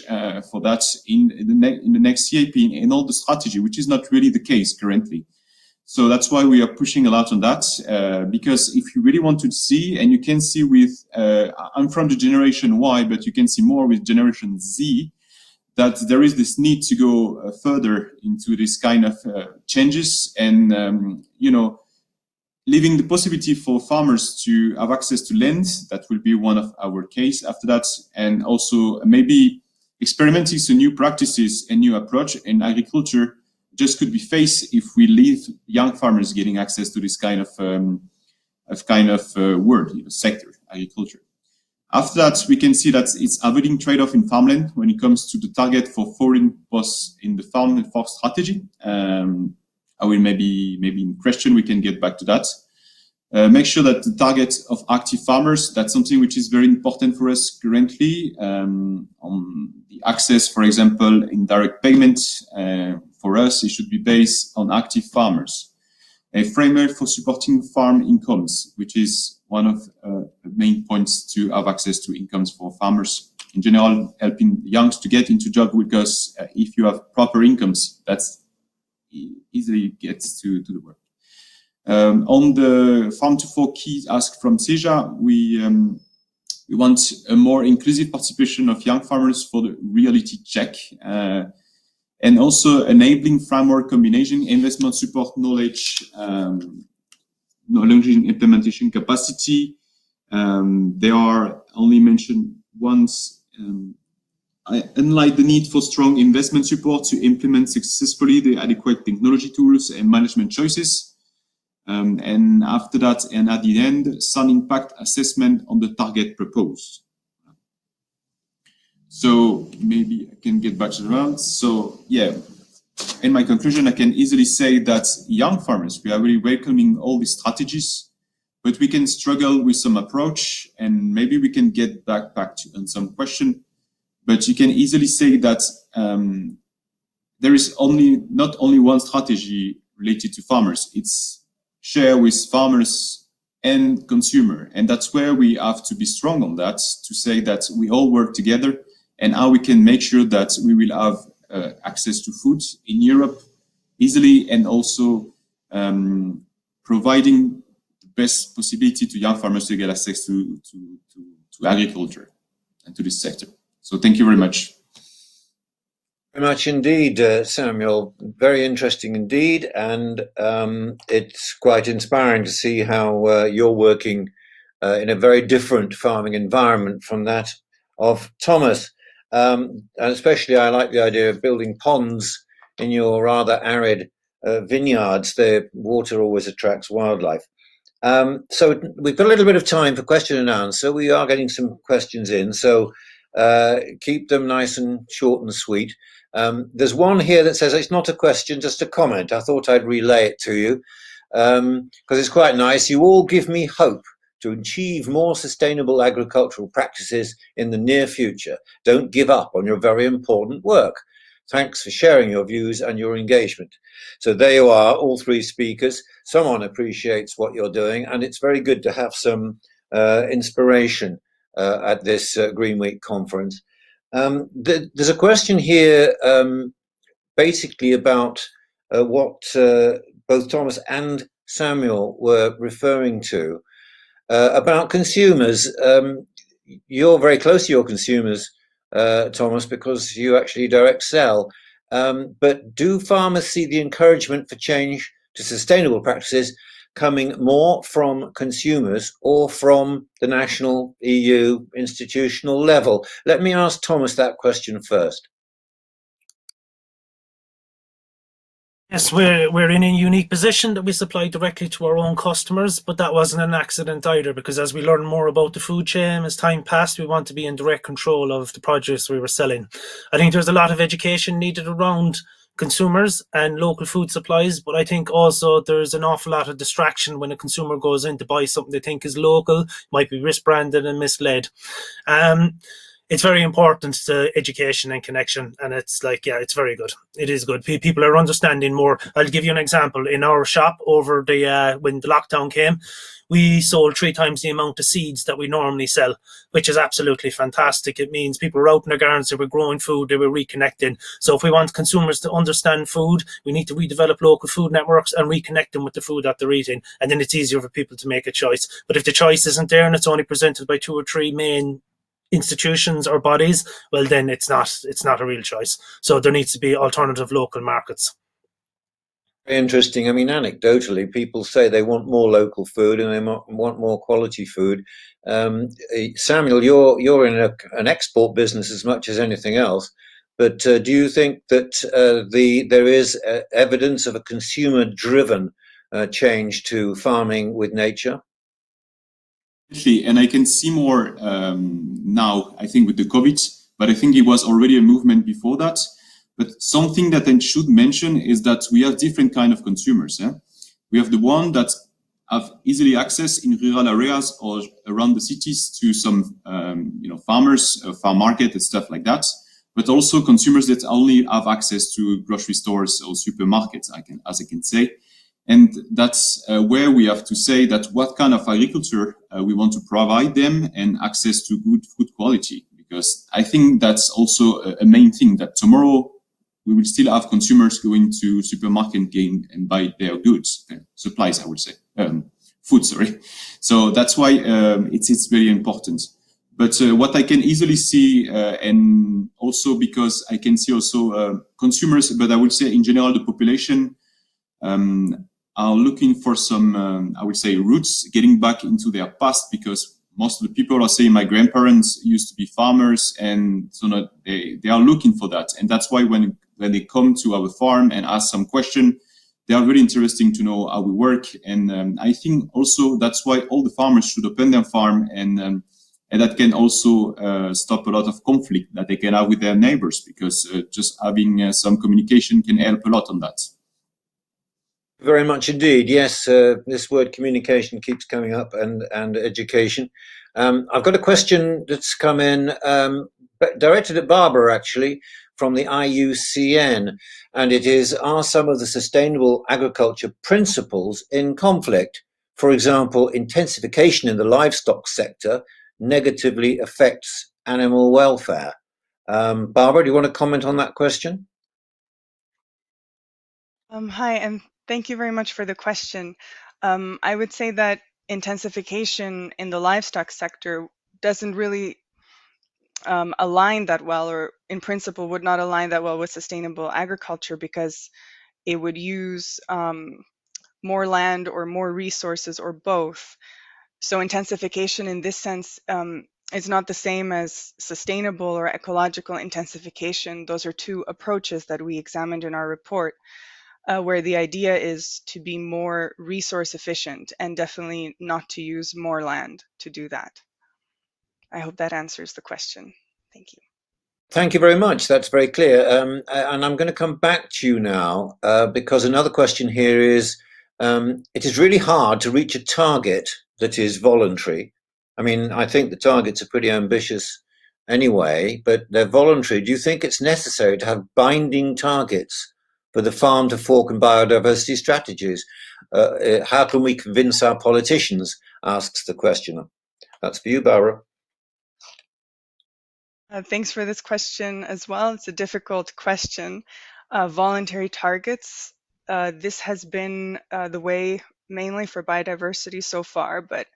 for that in the next CAP and all the strategy, which is not really the case currently. So that's why we are pushing a lot on that, because if you really want to see, and you can see with, I'm from the generation Y, but you can see more with generation Z, that there is this need to go further into this kind of changes, and leaving the possibility for farmers to have access to land. That will be one of our case after that, and also maybe experimenting some new practices and new approach in agriculture just could be faced if we leave young farmers getting access to this kind of sector, agriculture. After that, we can see that it's avoiding trade-off in farmland when it comes to the target for foreign posts in the Farm and Fork strategy. I will maybe in question, we can get back to that. Make sure that the target of active farmers, that's something which is very important for us currently. On the access, for example, in direct payment, for us, it should be based on active farmers. A framework for supporting farm incomes, which is one of the main points to have access to incomes for farmers. In general, helping youngs to get into job, because if you have proper incomes, that's easily gets to the work. On the Farm to Fork key asked from SEJA, we want a more inclusive participation of young farmers for the reality check, and also enabling framework combination, investment support, knowledge and implementation capacity. They are only mentioned once. Unlike the need for strong investment support to implement successfully the adequate technology tools and management choices. And after that, and at the end, some impact assessment on the target proposed. So maybe I can get back to the round. So yeah, in my conclusion, I can easily say that young farmers, we are really welcoming all these strategies, but we can struggle with some approach, and maybe we can get back to on some question. But you can easily say that there is not only one strategy related to farmers. It's share with farmers and consumer, and that's where we have to be strong on that, to say that we all work together and how we can make sure that we will have access to food in Europe easily, and also providing the best possibility to young farmers to get access to agriculture and to this sector. So thank you very much. Very much indeed, Samuel. Very interesting indeed, and it's quite inspiring to see how you're working in a very different farming environment from that of Thomas. And especially I like the idea of building ponds in your rather arid vineyards. The water always attracts wildlife. So we've got a little bit of time for question and answer. We are getting some questions in, so keep them nice and short and sweet. There's one here that says, it's not a question, just a comment. I thought I'd relay it to you because it's quite nice. You all give me hope to achieve more sustainable agricultural practices in the near future. Don't give up on your very important work. Thanks for sharing your views and your engagement. So there you are, all three speakers. Someone appreciates what you're doing, and it's very good to have some inspiration at this Green Week conference. There's a question here basically about what both Thomas and Samuel were referring to about consumers. You're very close to your consumers, Thomas, because you actually direct sell. But do farmers see the encouragement for change to sustainable practices coming more from consumers or from the national EU institutional level? Let me ask Thomas that question first. Yes, we're in a unique position that we supply directly to our own customers, but that wasn't an accident either, because as we learn more about the food chain, as time passed, we want to be in direct control of the produce we were selling. I think there's a lot of education needed around consumers and local food supplies, but I think also there's an awful lot of distraction when a consumer goes in to buy something they think is local, might be misbranded and misled. It's very important to education and connection, and it's like, yeah, it's very good. It is good. People are understanding more. I'll give you an example. In our shop over when the lockdown came, we sold 3 times the amount of seeds that we normally sell, which is absolutely fantastic. It means people were out in their gardens, they were growing food, they were reconnecting. So if we want consumers to understand food, we need to redevelop local food networks and reconnect them with the food that they're eating. And then it's easier for people to make a choice. But if the choice isn't there and it's only presented by 2 or 3 main institutions or bodies, well, then it's not a real choice. So there needs to be alternative local markets. Very interesting. I mean, anecdotally, people say they want more local food and they want more quality food. Samuel, you're in an export business as much as anything else, but do you think that there is evidence of a consumer-driven change to farming with nature? And I can see more now, I think, with the COVID, but I think it was already a movement before that. But something that I should mention is that we have different kind of consumers. We have the one that have easily access in rural areas or around the cities to some farmers, farm market and stuff like that. But also consumers that only have access to grocery stores or supermarkets, as I can say. And that's where we have to say that what kind of agriculture we want to provide them and access to good food quality. Because I think that's also a main thing, that tomorrow we will still have consumers going to supermarket and buy their goods, supplies, I would say, food, sorry. So that's why it's very important. But what I can easily see, and also because I can see also consumers, but I would say in general, the population are looking for some, I would say, roots, getting back into their past, because most of the people are saying my grandparents used to be farmers, and so they are looking for that. And that's why when they come to our farm and ask some question, they are really interesting to know how we work. And I think also that's why all the farmers should open their farm, and that can also stop a lot of conflict that they can have with their neighbors, because just having some communication can help a lot on that. Very much indeed. Yes, this word communication keeps coming up, and education. I've got a question that's come in, directed at Barbara, actually, from the IUCN, and it is: are some of the sustainable agriculture principles in conflict? For example, intensification in the livestock sector negatively affects animal welfare. Barbara, do you want to comment on that question? Hi, and thank you very much for the question. I would say that intensification in the livestock sector doesn't really align that well, or in principle would not align that well with sustainable agriculture, because it would use more land or more resources or both. So intensification in this sense is not the same as sustainable or ecological intensification. Those are two approaches that we examined in our report, where the idea is to be more resource efficient and definitely not to use more land to do that. I hope that answers the question. Thank you. Thank you very much. That's very clear. And I'm going to come back to you now, because another question here is, it is really hard to reach a target that is voluntary. I mean, I think the targets are pretty ambitious anyway, but they're voluntary. Do you think it's necessary to have binding targets for the farm to fork and biodiversity strategies? How can we convince our politicians? Asks the questioner. That's for you, Barbara. Thanks for this question as well. It's a difficult question. Voluntary targets. This has been the way mainly for biodiversity so far, but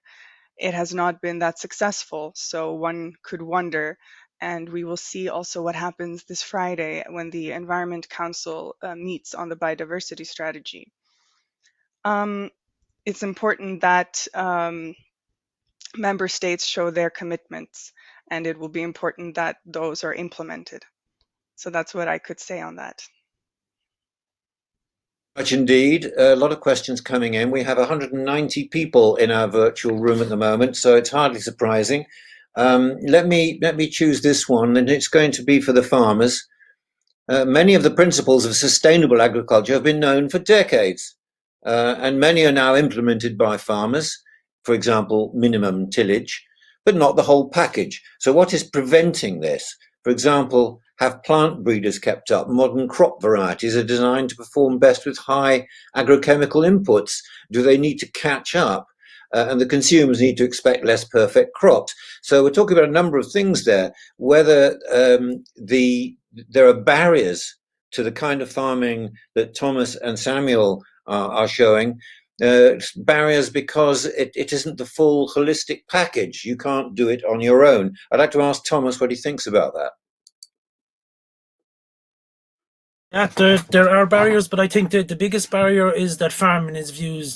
it has not been that successful. So one could wonder, and we will see also what happens this Friday when the Environment Council meets on the biodiversity strategy. It's important that member states show their commitments, and it will be important that those are implemented. So that's what I could say on that. Much indeed. A lot of questions coming in. We have 190 people in our virtual room at the moment, so it's hardly surprising. Let me choose this one, and it's going to be for the farmers. Many of the principles of sustainable agriculture have been known for decades, and many are now implemented by farmers. For example, minimum tillage, but not the whole package. So what is preventing this? For example, have plant breeders kept up? Modern crop varieties are designed to perform best with high agrochemical inputs. Do they need to catch up? And the consumers need to expect less perfect crops. So we're talking about a number of things there. Whether there are barriers to the kind of farming that Thomas and Samuel are showing, barriers because it isn't the full holistic package. You can't do it on your own. I'd like to ask Thomas what he thinks about that. Yeah, there are barriers, but I think the biggest barrier is that farming is viewed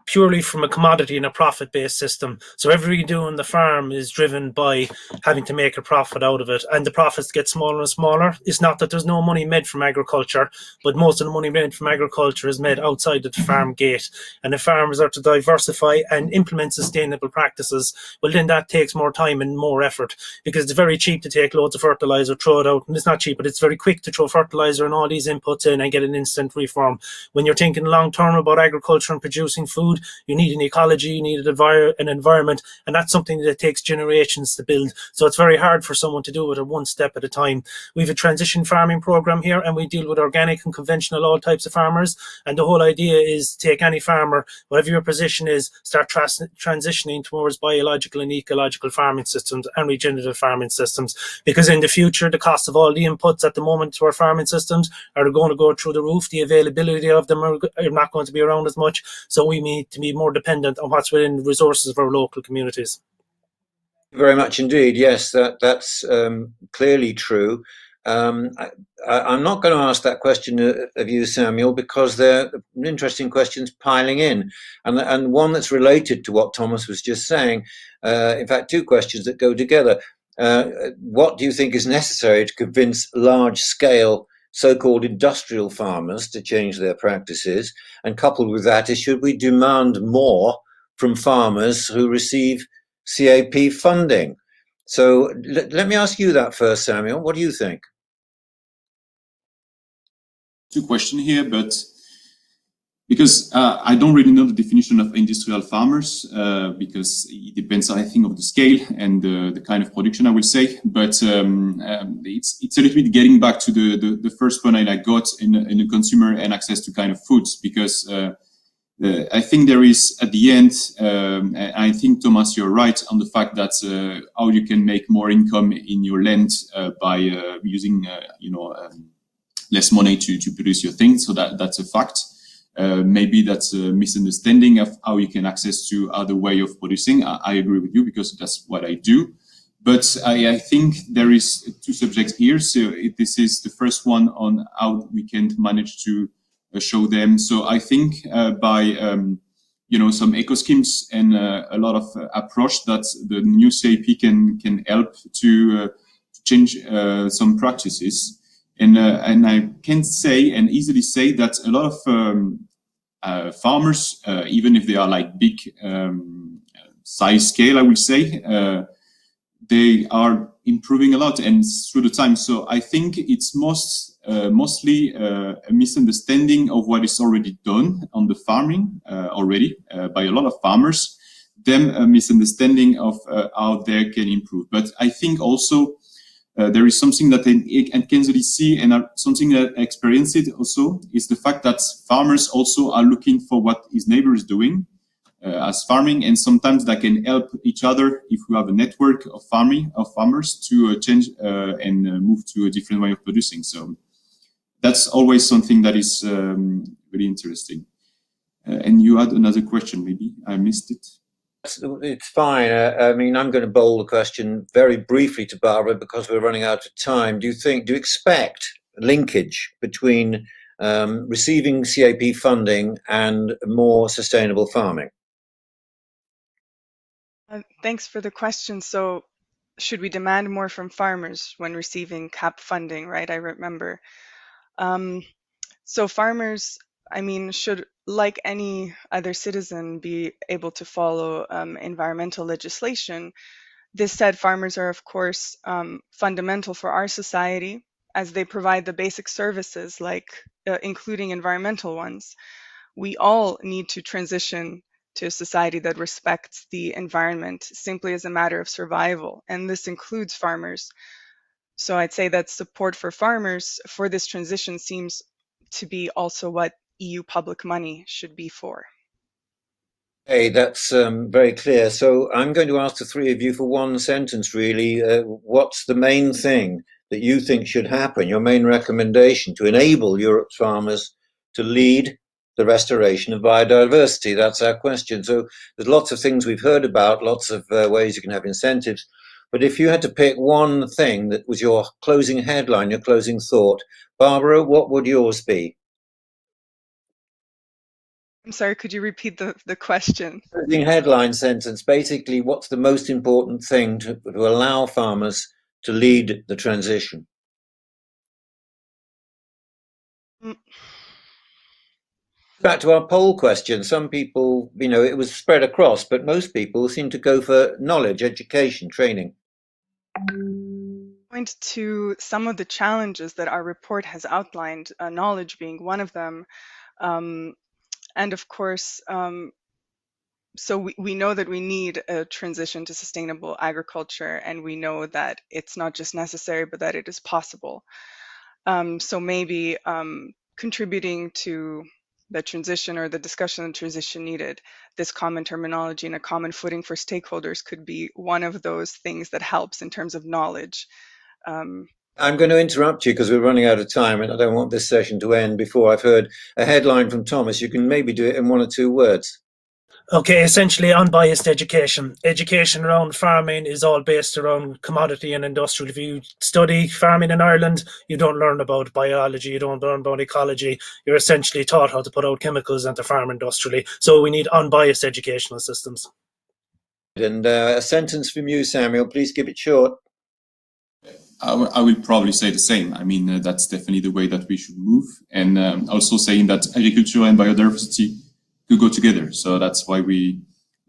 purely from a commodity and a profit-based system. So everything you do on the farm is driven by having to make a profit out of it, and the profits get smaller and smaller. It's not that there's no money made from agriculture, but most of the money made from agriculture is made outside of the farm gate. And if farmers are to diversify and implement sustainable practices, well, then that takes more time and more effort, because it's very cheap to take loads of fertilizer, throw it out, and it's not cheap, but it's very quick to throw fertilizer and all these inputs in and get an instant reform. When you're thinking long-term about agriculture and producing food, you need an ecology, you need an environment, and that's something that takes generations to build. So it's very hard for someone to do it one step at a time. We have a transition farming program here, and we deal with organic and conventional, all types of farmers. And the whole idea is to take any farmer, whatever your position is, start transitioning towards biological and ecological farming systems and regenerative farming systems. Because in the future, the cost of all the inputs at the moment to our farming systems are going to go through the roof. The availability of them are not going to be around as much. So we need to be more dependent on what's within the resources of our local communities. Very much indeed. Yes, that's clearly true. I'm not going to ask that question of you, Samuel, because there are interesting questions piling in, and one that's related to what Thomas was just saying. In fact, two questions that go together. What do you think is necessary to convince large-scale so-called industrial farmers to change their practices? And coupled with that is, should we demand more from farmers who receive CAP funding? So let me ask you that first, Samuel. What do you think? Two questions here, but because I don't really know the definition of industrial farmers, because it depends, I think, of the scale and the kind of production, I will say. But it's a little bit getting back to the first point I got in the consumer and access to kind of foods, because I think there is, at the end, I think, Thomas, you're right on the fact that how you can make more income in your land by using, less money to produce your things. So that's a fact. Maybe that's a misunderstanding of how you can access to other way of producing. I agree with you, because that's what I do. But I think there is two subjects here. So this is the first one on how we can manage to show them. So I think by some eco schemes and a lot of approach that the new CIP can help to change some practices. And I can say and easily say that a lot of farmers, even if they are like big size scale, I would say, they are improving a lot and through the time. So I think it's mostly a misunderstanding of what is already done on the farming already by a lot of farmers, then a misunderstanding of how they can improve. But I think also there is something that I can easily see, and something that I experienced it also, is the fact that farmers also are looking for what his neighbor is doing as farming, and sometimes that can help each other if we have a network of farmers to change and move to a different way of producing. So that's always something that is really interesting. And you had another question, maybe I missed it. It's fine. I mean, I'm going to bowl the question very briefly to Barbara because we're running out of time. Do you expect linkage between receiving CAP funding and more sustainable farming? Thanks for the question. So, should we demand more from farmers when receiving CAP funding, right? I remember. So farmers, I mean, should, like any other citizen, be able to follow environmental legislation. This said, farmers are, of course, fundamental for our society as they provide the basic services, like including environmental ones. We all need to transition to a society that respects the environment simply as a matter of survival, and this includes farmers. So I'd say that support for farmers for this transition seems to be also what EU public money should be for. Hey, that's very clear. So I'm going to ask the three of you for one sentence, really. What's the main thing that you think should happen, your main recommendation to enable Europe's farmers to lead the restoration of biodiversity? That's our question. So there's lots of things we've heard about, lots of ways you can have incentives. But if you had to pick one thing that was your closing headline, your closing thought, Barbara, what would yours be? I'm sorry, could you repeat the question? Closing headline sentence, basically, what's the most important thing to allow farmers to lead the transition? Back to our poll question, some people, it was spread across, but most people seem to go for knowledge, education, training. Point to some of the challenges that our report has outlined, knowledge being one of them. And of course, so we know that we need a transition to sustainable agriculture, and we know that it's not just necessary, but that it is possible. So maybe contributing to the transition or the discussion of the transition needed, this common terminology and a common footing for stakeholders could be one of those things that helps in terms of knowledge. I'm going to interrupt you because we're running out of time and I don't want this session to end before I've heard a headline from Thomas. You can maybe do it in one or two words. Okay, essentially unbiased education. Education around farming is all based around commodity and industrial. If you study farming in Ireland, you don't learn about biology, you don't learn about ecology. You're essentially taught how to put out chemicals into farm industrially. So we need unbiased educational systems. And a sentence from you, Samuel, please keep it short. I will probably say the same. I mean, that's definitely the way that we should move. And also saying that agriculture and biodiversity could go together. So that's why we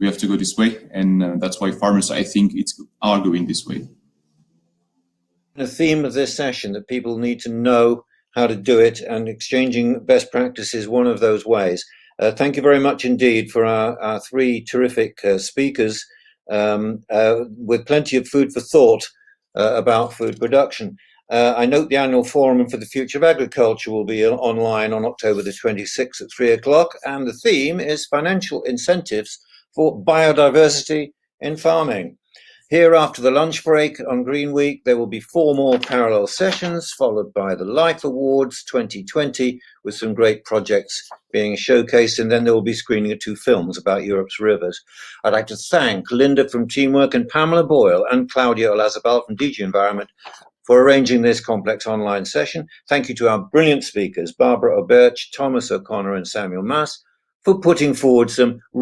have to go this way. And that's why farmers, I think, are going this way. The theme of this session that people need to know how to do it, and exchanging best practices, one of those ways. Thank you very much indeed for our three terrific speakers with plenty of food for thought about food production. I note the annual Forum for the Future of Agriculture will be online on October the 26th at 3 o'clock, and the theme is financial incentives for biodiversity in farming. Here, after the lunch break on Green Week, there will be 4 more parallel sessions, followed by the Life Awards 2020, with some great projects being showcased, and then there will be screening of 2 films about Europe's rivers. I'd like to thank Linda from Teamwork and Pamela Boyle and Claudia Olazabal from DG Environment for arranging this complex online session. Thank you to our brilliant speakers, Barbara Oberch, Thomas O'Connor and Samuel Mass, for putting forward some